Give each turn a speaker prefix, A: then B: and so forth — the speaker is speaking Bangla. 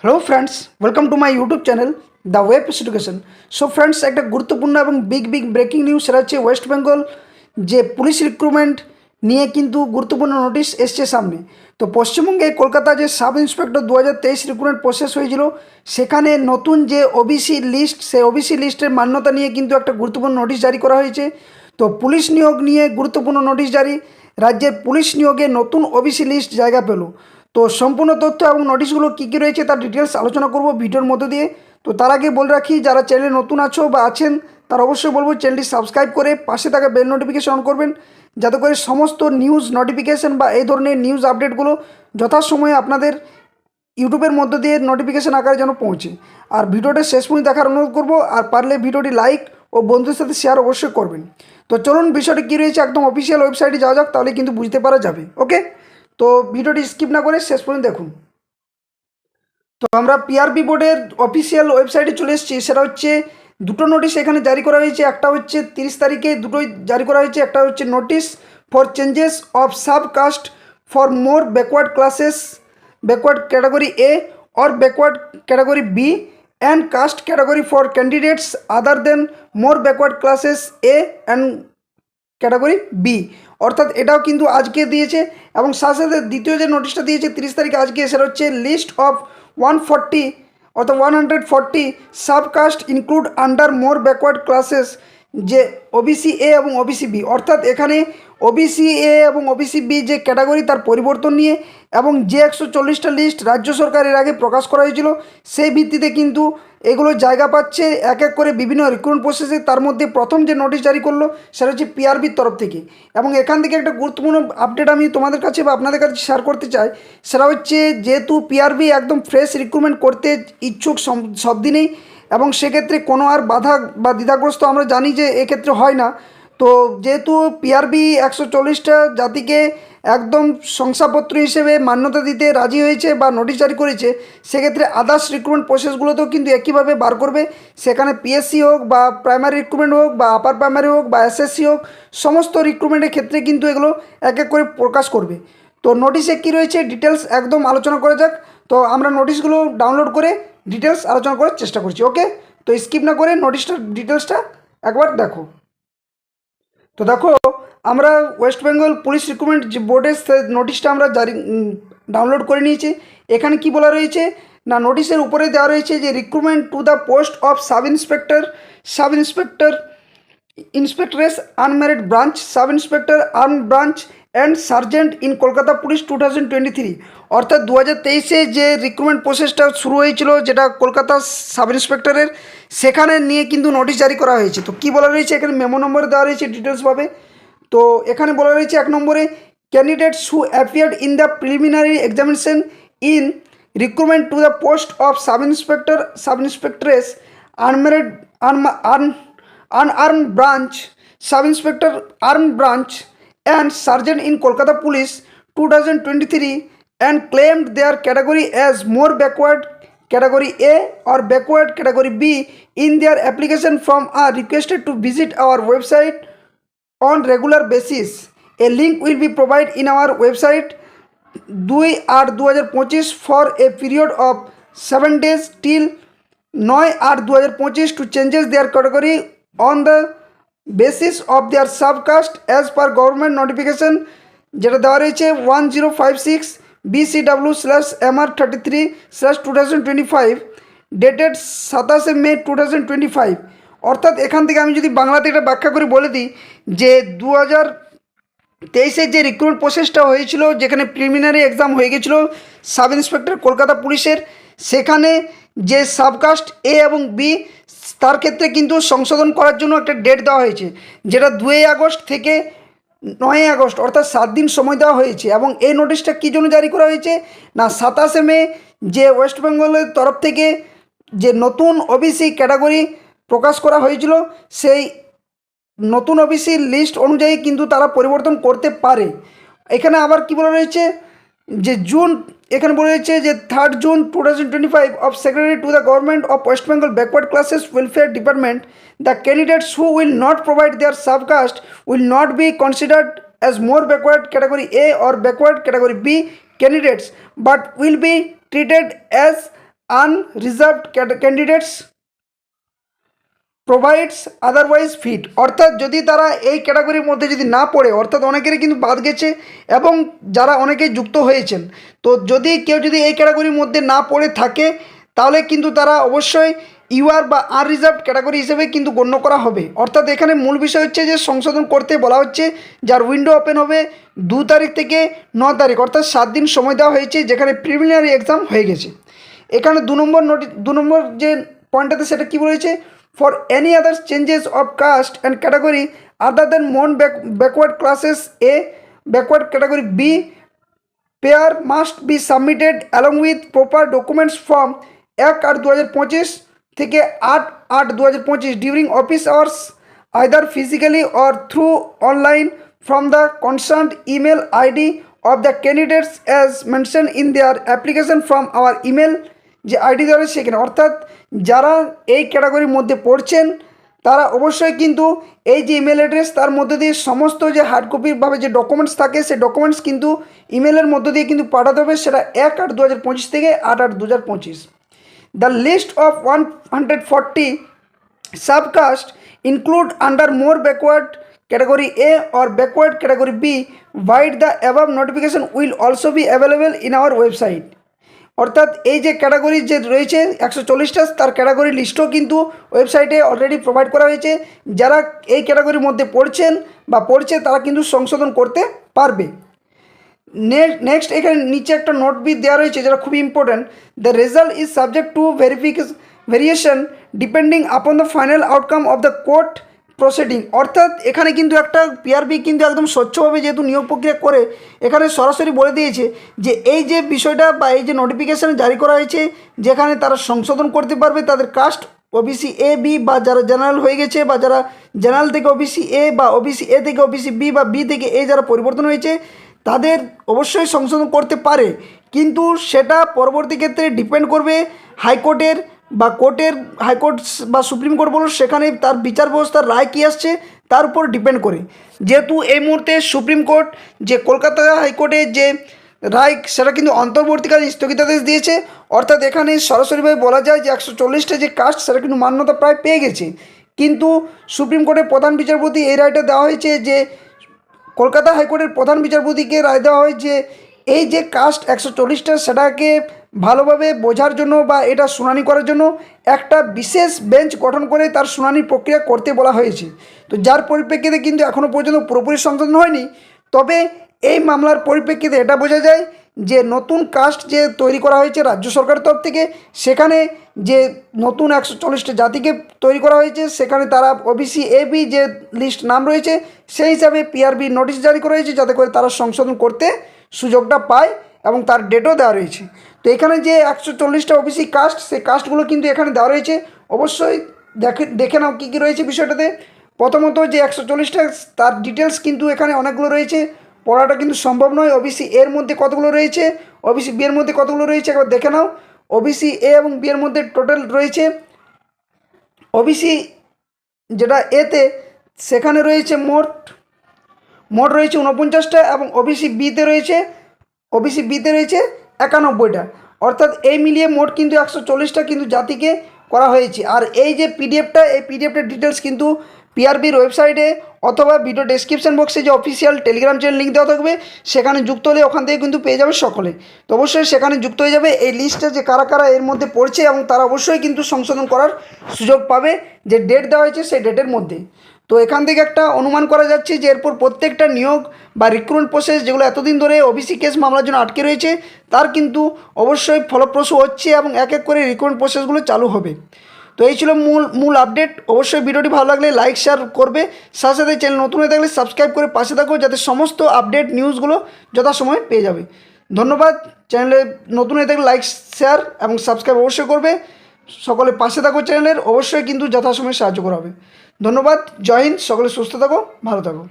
A: Hello friends, welcome to my YouTube channel the web education. So friends, একটা গুরুত্বপূর্ণ এবং বিগ ব্রেকিং নিউজ সেটা হচ্ছে ওয়েস্ট বেঙ্গল যে পুলিশ রিক্রুটমেন্ট নিয়ে কিন্তু গুরুত্বপূর্ণ নোটিশ এসছে সামনে। তো পশ্চিমবঙ্গে কলকাতা যে সাব ইন্সপেক্টর 2023 রিক্রুটমেন্ট প্রসেস হয়েছিল, সেখানে নতুন যে ওবিসি লিস্ট, সেই ওবিসি লিস্টের মান্যতা নিয়ে কিন্তু একটা গুরুত্বপূর্ণ নোটিশ জারি করা হয়েছে। তো পুলিশ নিয়োগ নিয়ে গুরুত্বপূর্ণ নোটিশ জারি, রাজ্যের পুলিশ নিয়োগে নতুন ওবিসি লিস্ট জায়গা পেল। তো সম্পূর্ণ তথ্য এবং নোটিশগুলো কী কী রয়েছে তার ডিটেলস আলোচনা করব ভিডিওর মধ্য দিয়ে। তো তার আগে বলে রাখি, যারা চ্যানেলে নতুন আছো বা আছেন তারা অবশ্যই বলবো চ্যানেলটি সাবস্ক্রাইব করে পাশে থাকা বেল নোটিফিকেশন অন করবেন, যাতে করে সমস্ত নিউজ নোটিফিকেশন বা এই ধরনের নিউজ আপডেটগুলো যথাসময়ে আপনাদের ইউটিউবের মধ্য দিয়ে নোটিফিকেশান আকারে যেন পৌঁছে। আর ভিডিওটা শেষ পর্যন্ত দেখার অনুরোধ করব, আর পারলে ভিডিওটি লাইক ও বন্ধুদের সাথে শেয়ার অবশ্যই করবেন। তো চলুন বিষয়টি কী রয়েছে একদম অফিসিয়াল ওয়েবসাইটে যাওয়া যাক, তাহলে কিন্তু বুঝতে পারা যাবে। ওকে, তো ভিডিওটি স্কিপ না করে শেষ পর্যন্ত দেখুন। তো আমরা পিআরবি বোর্ডের অফিসিয়াল ওয়েবসাইটে চলে এসেছি। সেটা হচ্ছে দুটো নোটিশ এখানে জারি করা হয়েছে। একটা হচ্ছে 30 তারিখে, দুটোই জারি করা হয়েছে। একটা হচ্ছে notice for changes of subcaste for more backward classes, backward category A or backward category B and caste category for candidates other than more backward classes A and category B. অর্থাৎ এটাও কিন্তু আজকে দিয়েছে, এবং সাথে সাথে দ্বিতীয় যে নোটিশটা দিয়েছে 30 তারিখে আজকে, সেটা হচ্ছে লিস্ট অফ 140 অর্থাৎ 140 সাবকাস্ট ইনক্লুড আন্ডার মোর ব্যাকওয়ার্ড ক্লাসেস, যে ওবিসি এ এবং ওবিসি বি। অর্থাৎ এখানে ওবিসি এ এবং ওবিসি বি যে ক্যাটাগরি তার পরিবর্তন নিয়ে, এবং যে 140টা লিস্ট রাজ্য সরকার এর আগে প্রকাশ করা হয়েছিল, সেই ভিত্তিতে কিন্তু এগুলো জায়গা পাচ্ছে এক এক করে বিভিন্ন রিক্রুটমেন্ট প্রসেসে। তার মধ্যে প্রথম যে নোটিশ জারি করলো সেটা হচ্ছে পিআরবির তরফ থেকে। এবং এখান থেকে একটা গুরুত্বপূর্ণ আপডেট আমি তোমাদের কাছে বা আপনাদের কাছে শেয়ার করতে চাই। সেটা হচ্ছে, যেহেতু পিআরবি একদম ফ্রেশ রিক্রুটমেন্ট করতে ইচ্ছুক সব দিনেই, এবং সেক্ষেত্রে কোনো আর বাধা বা দ্বিধাগ্রস্ত আমরা জানি যে এক্ষেত্রে হয় না। তো যেহেতু পিআরবি 140টা জাতিকে একদম শংসাপত্র হিসেবে মান্যতা দিতে রাজি হয়েছে বা নোটিশ জারি করেছে, সেক্ষেত্রে আদার্স রিক্রুটমেন্ট প্রসেসগুলোতেও কিন্তু একইভাবে বার করবে। সেখানে পিএসসি হোক বা প্রাইমারি রিক্রুটমেন্ট হোক বা আপার প্রাইমারি হোক বা এসএসসি হোক, সমস্ত রিক্রুটমেন্টের ক্ষেত্রে কিন্তু এগুলো এক এক করে প্রকাশ করবে। তো নোটিশে কী রয়েছে ডিটেলস একদম আলোচনা করা যাক। তো আমরা নোটিশগুলো ডাউনলোড করে ডিটেলস আলোচনা করার চেষ্টা করছি। ওকে, তো স্কিপ না করে নোটিশটার ডিটেলসটা একবার দেখো। তো দেখো, আমরা ওয়েস্ট বেঙ্গল পুলিশ রিক্রুটমেন্ট যে বোর্ডের নোটিশটা আমরা জারি ডাউনলোড করে নিয়েছি। এখানে কি বলা রয়েছে না, নোটিশের উপরে দেওয়া রয়েছে যে recruitment to the post of sub inspector ইন্সপেক্টরেস unmarried branch, sub inspector arm branch and sergeant in Kolkata police 2023। অর্থাৎ 2023-এ যে রিক্রুটমেন্ট প্রসেসটা শুরু হয়েছিল, যেটা কলকাতা সাব ইন্সপেক্টরের, সেখানে নিয়ে কিন্তু নোটিশ জারি করা হয়েছে। তো কী বলা রয়েছে এখানে মেমো নম্বরে দেওয়া রয়েছে ডিটেলসভাবে। তো এখানে বলা রয়েছে 1 নম্বরে, candidates who appeared in the preliminary examination in recruitment to the post of sub ইন্সপেক্টরেস unmarried unarmed branch, sub inspector armed branch and sergeant in Kolkata police 2023, and claimed their category as more backward category A or backward category B in their application form are requested to visit our website on regular basis. A link will be provided in our website 2/8/2025 for a period of 7 days till 9/8/2025 to changes their category on the basis of their subcaste as per government notification, যেটা দেওয়া রয়েছে 1056 BCW/MR33/2025 ডেটেড 27 মে 2025। অর্থাৎ এখান থেকে আমি যদি বাংলাতে এটা ব্যাখ্যা করে বলে দিই, যে 2023-এর যে রিক্রুটমেন্ট প্রসেসটা হয়েছিল, যেখানে প্রিলিমিনারি এক্সাম হয়ে গেছিলো সাব ইন্সপেক্টর কলকাতা পুলিশের, সেখানে যে সাবকাস্ট এ এবং বি, তার ক্ষেত্রে কিন্তু সংশোধন করার জন্য একটা ডেট দেওয়া হয়েছে, যেটা 2 আগস্ট থেকে 9 আগস্ট, অর্থাৎ 7 দিন সময় দেওয়া হয়েছে। এবং এই নোটিশটা কী জন্য জারি করা হয়েছে না, 27 মে যে ওয়েস্ট বেঙ্গলের তরফ থেকে যে নতুন ওবিসি ক্যাটাগরি প্রকাশ করা হয়েছিল, সেই নতুন ওবিসি লিস্ট অনুযায়ী কিন্তু তারা পরিবর্তন করতে পারে। এখানে আবার কি বলা রয়েছে, যে এখানে বলা রয়েছে যে 3 June 2025 of secretary to the government of West Bengal backward classes welfare department, the candidates who will not provide their subcaste will not be considered as more backward category A or backward category B candidates but will be treated as unreserved candidates provides otherwise fit, অর্থাৎ যদি তারা এই ক্যাটাগরির মধ্যে যদি না পড়ে, অর্থাৎ অনেকেরই কিন্তু বাদ গেছে এবং যারা অনেকেই যুক্ত হয়েছেন, তো যদি কেউ যদি এই ক্যাটাগরির মধ্যে না পড়ে থাকে তাহলে কিন্তু তারা অবশ্যই ইউআর বা আনরিজার্ভড ক্যাটাগরি হিসেবে কিন্তু গণ্য করা হবে। অর্থাৎ এখানে মূল বিষয় হচ্ছে যে সংশোধন করতে বলা হচ্ছে, যার উইন্ডো ওপেন হবে 2 তারিখ থেকে 9 তারিখ, অর্থাৎ 7 দিন সময় দেওয়া হয়েছে, যেখানে প্রিলিমিনারি এক্সাম হয়ে গেছে। এখানে 2 নম্বর যে পয়েন্টটাতে সেটা কী বলেছে, for any other changes of caste and category other than backward classes A, backward category B pair must be submitted along with proper documents from 1/8/2025 থেকে 8/8/2025 during office hours, either physically or through online from the concerned email ID of the candidates as mentioned in their application from our email যে আইডি দেওয়া রয়েছে সেখানে। অর্থাৎ যারা এই ক্যাটাগরির মধ্যে পড়ছেন তারা অবশ্যই কিন্তু এই যে ইমেল অ্যাড্রেস তার মধ্যে দিয়ে সমস্ত যে হার্ড কপিভাবে যে ডকুমেন্টস থাকে সেই ডকুমেন্টস কিন্তু ইমেলের মধ্য দিয়ে কিন্তু পাঠাতে হবে, সেটা 1/8/2025 থেকে 8/8/2025। The list of 140 subcaste include under more backward category A or backward category B, wide the above notification will also be available in our website। অর্থাৎ এই যে ক্যাটাগরি যে রয়েছে 140টা, তার ক্যাটাগরি লিস্টও কিন্তু ওয়েবসাইটে অলরেডি প্রোভাইড করা হয়েছে। যারা এই ক্যাটাগরির মধ্যে পড়ছেন বা পড়ছে তারা কিন্তু সংশোধন করতে পারবে। নেক্সট এখানে নিচে একটা নোট বি দেওয়া রয়েছে যেটা খুবই important. The result is subject to variation depending upon the final outcome of the court proceeding. অর্থাৎ এখানে কিন্তু একটা পিআরবি কিন্তু একদম স্বচ্ছভাবে যেহেতু নিয়োগ প্রক্রিয়া করে এখানে সরাসরি বলে দিয়েছে যে এই যে বিষয়টা বা এই যে নোটিফিকেশান জারি করা হয়েছে যেখানে তারা সংশোধন করতে পারবে তাদের কাস্ট ওবিসি এ বি বা যারা জেনারেল হয়ে গেছে বা যারা জেনারেল থেকে ওবিসি এ বা ওবিসি এ থেকে ওবিসি বি বা বি থেকে এ যারা পরিবর্তন হয়েছে তাদের অবশ্যই সংশোধন করতে পারে, কিন্তু সেটা পরবর্তী ক্ষেত্রে ডিপেন্ড করবে হাইকোর্টের বা কোর্টের, হাইকোর্ট বা সুপ্রিম কোর্ট বলুন, সেখানে তার বিচার ব্যবস্থার রায় কী আসছে তার উপর ডিপেন্ড করে। যেহেতু এই মুহূর্তে সুপ্রিম কোর্ট যে কলকাতা হাইকোর্টের যে রায় সেটা কিন্তু অন্তর্বর্তীকালীন স্থগিতাদেশ দিয়েছে, অর্থাৎ এখানে সরাসরিভাবে বলা যায় যে 140টা যে কাস্ট সেটা কিন্তু মান্যতা প্রায় পেয়ে গেছে। কিন্তু সুপ্রিম কোর্টের প্রধান বিচারপতি এই রায়টা দেওয়া হয়েছে যে কলকাতা হাইকোর্টের প্রধান বিচারপতিকে রায় দেওয়া হয় যে এই যে কাস্ট 140টা সেটাকে ভালোভাবে বোঝার জন্য বা এটা শুনানি করার জন্য একটা বিশেষ বেঞ্চ গঠন করে তার শুনানির প্রক্রিয়া করতে বলা হয়েছে। তো যার পরিপ্রেক্ষিতে কিন্তু এখনও পর্যন্ত পুরোপুরি সংশোধন হয়নি, তবে এই মামলার পরিপ্রেক্ষিতে এটা বোঝা যায় যে নতুন কাস্ট যে তৈরি করা হয়েছে রাজ্য সরকারের তরফ থেকে, সেখানে যে নতুন 140টা জাতিকে তৈরি করা হয়েছে সেখানে তারা ওবিসি এ বি যে লিস্ট নাম রয়েছে সেই হিসাবে পিআরবি নোটিশ জারি করা হয়েছে যাতে করে তারা সংশোধন করতে সুযোগটা পায় এবং তার ডেটও দেওয়া রয়েছে। তো এখানে যে 140টা ওবিসি কাস্ট সেই কাস্টগুলো কিন্তু এখানে দেওয়া রয়েছে, অবশ্যই দেখে নাও কী কী রয়েছে বিষয়টাতে। প্রথমত যে 140টা তার ডিটেলস কিন্তু এখানে অনেকগুলো রয়েছে, পড়াটা কিন্তু সম্ভব নয়। ওবিসি এর মধ্যে কতগুলো রয়েছে, ওবিসি বি এর মধ্যে কতগুলো রয়েছে একবার দেখে নাও। ওবিসি এ এবং বি এর মধ্যে টোটাল রয়েছে, ওবিসি যেটা এতে সেখানে রয়েছে মোট রয়েছে 49টা এবং ওবিসি বিতে রয়েছে 91টা, অর্থাৎ এই মিলিয়ে মোট কিন্তু 140টা কিন্তু জাতিকে করা হয়েছে। আর এই যে পিডিএফটার ডিটেলস কিন্তু পিআরবির ওয়েবসাইটে অথবা ভিডিও ডেসক্রিপশন বক্সে যে অফিসিয়াল টেলিগ্রাম চ্যানেল লিঙ্ক দেওয়া থাকবে সেখানে যুক্ত হলে ওখান থেকে কিন্তু পেয়ে যাবে সকলে। তো অবশ্যই সেখানে যুক্ত হয়ে যাবে এই লিস্টে যে কারা কারা এর মধ্যে পড়ছে এবং তারা অবশ্যই কিন্তু সংশোধন করার সুযোগ পাবে যে ডেট দেওয়া হয়েছে সেই ডেটের মধ্যে। তো এখান থেকে একটা অনুমান করা যাচ্ছে যে এরপর প্রত্যেকটা নিয়োগ বা রিক্রুটমেন্ট প্রসেস যেগুলো এতদিন ধরে ওবিসি কেস মামলার জন্য আটকে রয়েছে তার কিন্তু অবশ্যই ফলপ্রসূ হচ্ছে এবং এক এক করে রিক্রুটমেন্ট প্রসেসগুলো চালু হবে। তো এই ছিল মূল আপডেট। অবশ্যই ভিডিওটি ভালো লাগলে লাইক শেয়ার করবে, সাথে সাথে চ্যানেল নতুন হয়ে থাকলে সাবস্ক্রাইব করে পাশে থাকো যাতে সমস্ত আপডেট নিউজগুলো যথাসময়ে পেয়ে যাবে। ধন্যবাদ। চ্যানেলে নতুন হয়ে থাকলে লাইক শেয়ার এবং সাবস্ক্রাইব অবশ্যই করবে, সকলে পাশে থাকো চ্যানেলের, অবশ্যই কিন্তু যথাসময়ে সাহায্য করা হবে। ধন্যবাদ। জয় হিন্দ। সকলে সুস্থ থাকো, ভালো থাকো।